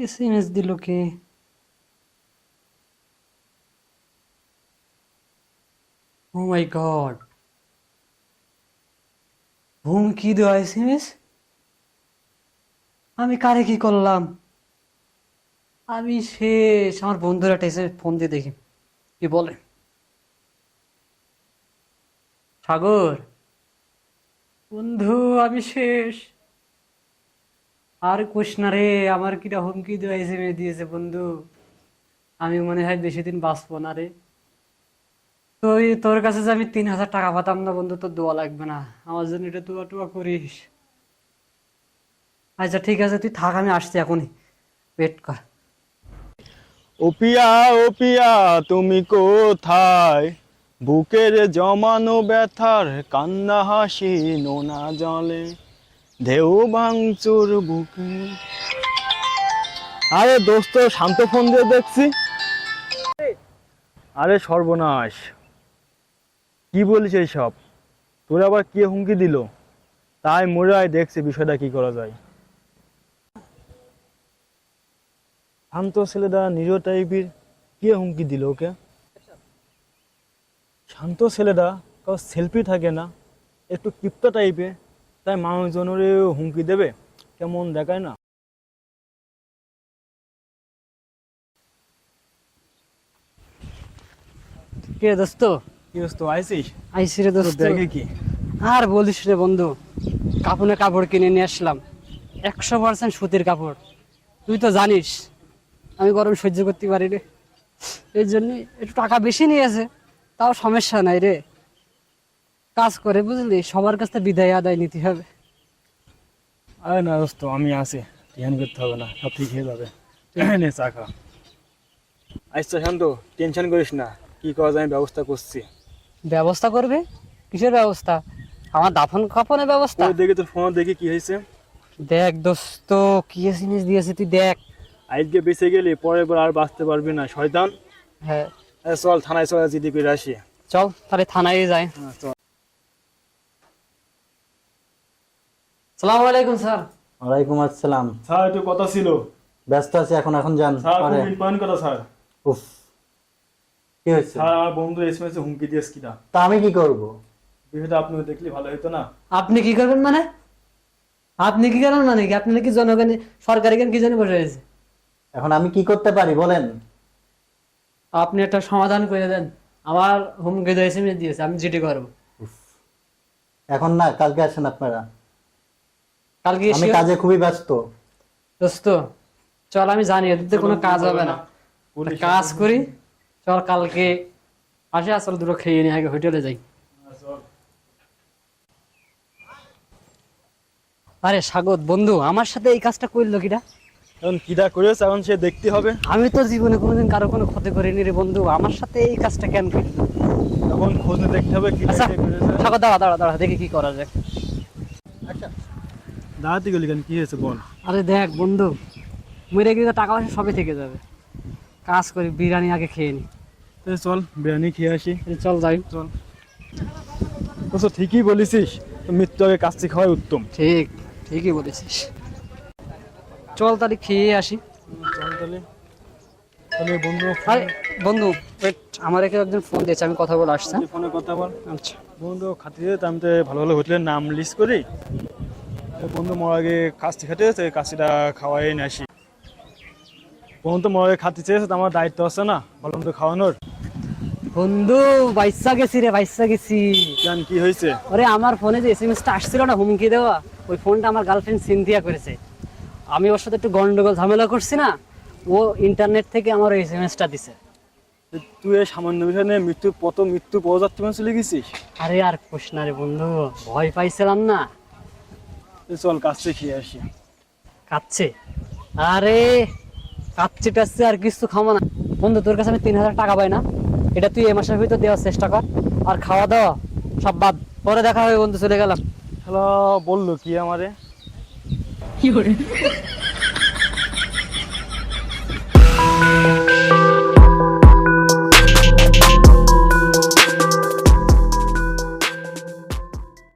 SMS দিল কে? ও মাই god, হুমকি দেওয়া এসএমএস! আমি কারে কি করলাম? আমি শেষ। আমার বন্ধুরা টেসে ফোন দিয়ে দেখি কি বলে। সাগর বন্ধু, আমি শেষ। আর কোশ না রে, আমার কিটা হুমকি দেওয়া এসএমএস দিয়েছে বন্ধু। আমি মনে হয় বেশি দিন বাঁচবো না রে। তো তোর কাছে যে আমি 3,000 টাকা পাতাম না বন্ধু, তোর দোয়া লাগবে না, আমার জন্য এটা দোয়া টোয়া করিস। আচ্ছা ঠিক আছে, তুই থাক, আমি আসছি এখনই, ওয়েট কর। ও পিয়া, ও পিয়া, তুমি কোথায়? বুকের জমানো ব্যথার কান্না হাসি নোনা জলে, ঢেউ ভাঙচুর বুকে। আরে দোস্ত, শান্ত ফোন দিয়ে দেখছি। আরে সর্বনাশ, কি বলিস এইসব? তোর আবার কে হুমকি দিল? তাই মোরাই দেখছি বিষয়টা কি করা যায়। শান্ত ছেলেটা নিরীহ টাইপের, কে হুমকি দিল ওকে? শান্ত ছেলেটা কাউ সেলফি থাকে না, একটু কিপ্টা টাইপের, তাই মানুষজনের হুমকি দেবে? কেমন দেখায় না? কে দোস্ত? কি দোস্ত, আইসিস? আইসি রে তোর দোস্ত। ব্যাগে কি? আর বলিস রে বন্ধু, কাপড়ে কাপড় কিনে নিয়ে আসলাম, 100% সুতির কাপড়। তুই তো জানিস আমি গরম সহ্য করতে পারি রে, এর জন্য একটু টাকা বেশি নিয়েছে, তাও সমস্যা নাই রে। কাজ করে বুঝলি, সবার কাছ থেকে বিদায় আদায় নিতে হবে। আরে না দোস্ত, আমি আছি, টেনশন করতে হবে না, সব ঠিক হয়ে যাবে। নে চা খা। আচ্ছা শান্ত, টেনশন করিস না, কি করা যায় আমি ব্যবস্থা করছি। ব্যবস্থা করবে? কিসের ব্যবস্থা? আমার দাফন কাফনের ব্যবস্থা? ওই দেখি তোর ফোন দেখি কি হয়েছে। দেখ দোস্ত, কি জিনিস দিয়েছে তুই দেখ। আজকে বেঁচে গেলে পরের বার আর বাঁচতে পারবি না, শয়তান। হ্যাঁ আরে চল থানায় চল, জিডি করে আসি। চল তাহলে থানায় যাই। হ্যাঁ চল। সালাম আলাইকুম স্যার। ওয়ালাইকুম আসসালাম। স্যার একটু কথা ছিল। ব্যস্ত আছি এখন, এখন যান স্যার পরে। খুব ইম্পর্টেন্ট কথা স্যার। উফ, কি হয়েছে? স্যার আমার বন্ধু এসএমএস এ হুমকি দিয়েছে কিনা, তা আমি কি করব? বিষয়টা আপনি দেখলে ভালো হতো না? আপনি কি করবেন মানে? আপনি কি করেন মানে কি? আপনি নাকি জনগণের সরকারি জ্ঞান কি জানি বসে রয়েছে? এখন আমি কি করতে পারি বলেন? আপনি একটা সমাধান করে দেন। আমার হুমকি দিয়ে এসএমএস দিয়েছে, আমি জিডি করবো। উফ, এখন না, কালকে আসেন আপনারা। কালকে আমি sure? কাজে খুবই ব্যস্ত। দোস্ত চল, আমি জানি এতে কোনো কাজ হবে না, একটা কাজ করি। চল কালকে আসে, আসলে দুটো খেয়ে নিয়ে আগে হোটেলে যাই। আরে স্বাগত বন্ধু, আমার সাথে এই কাজটা করলো কিটা? এখন কিটা করেছে এখন সে দেখতে হবে। আমি তো জীবনে কোনোদিন কারো কোনো ক্ষতি করিনি রে বন্ধু, আমার সাথে এই কাজটা কেন করলো? এখন খোঁজ নিয়ে দেখতে হবে কি আচ্ছা করেছে। স্বাগত, দাঁড়া দাঁড়া দাঁড়া, দেখি কি করা যায়। দাঁড়াতে গেলি কেন, কি হয়েছে বল। আরে দেখ বন্ধু, মরে গেলে টাকা পয়সা সবই থেকে যাবে, কাজ করি বিরিয়ানি আগে খেয়ে নি। তাহলে চল বিরিয়ানি খেয়ে আসি। চল যাই। চল। তো ঠিকই বলেছিস, তো মৃত্যু আগে কাচ্চি খাওয়াই উত্তম। ঠিক, ঠিকই বলেছিস। চল তাহলে খেয়ে আসি। চল তাহলে। তাহলে বন্ধু আরে বন্ধু wait, আমার একে একজন ফোন দিয়েছে, আমি কথা বলে আসছি। ফোনে কথা বল। আচ্ছা বন্ধু খাতিরে আমি তো ভালো ভালো হোটেলের নাম লিস্ট করি। বন্ধু মোর আগে কাচ্চি খেতে হয়েছে, কাচ্চিটা খাওয়াই নিয়ে আসি। বন্ধু মোর আগে খাতে চেয়েছে, তো আমার দায়িত্ব আছে না ভালো মতো খাওয়ানোর। বন্ধু, বাইসা গেছি রে, বাইসা গেছি। কেন, কি হয়েছে? আরে আমার ফোনে যে এসএমএসটা আসছিল না হুমকি দেওয়া, ওই ফোনটা আমার গার্লফ্রেন্ড সিনথিয়া করেছে। আমি ওর সাথে একটু গন্ডগোল ঝামেলা করছি না, ও ইন্টারনেট থেকে আমার ওই এসএমএসটা দিছে। তুই এই সামান্য বিষয় নিয়ে মৃত্যু পদযাত্রী মানে চলে গেছিস? আরে আর কোশ না রে বন্ধু, ভয় পাইছিলাম না। চল কাচ্চি খেয়ে আসি। কাচ্ছে? আরে কাচ্ছে টাচ্ছে আর কিছু খাবো না বন্ধু, তোর কাছে আমি 3,000 টাকা পাই না, এটা তুই এ মাসের ভিতর দেওয়ার চেষ্টা কর। আর খাওয়া দাওয়া সব বাদ, পরে দেখা হবে বন্ধু, চলে গেলাম। হ্যালো, বললো কি আমারে?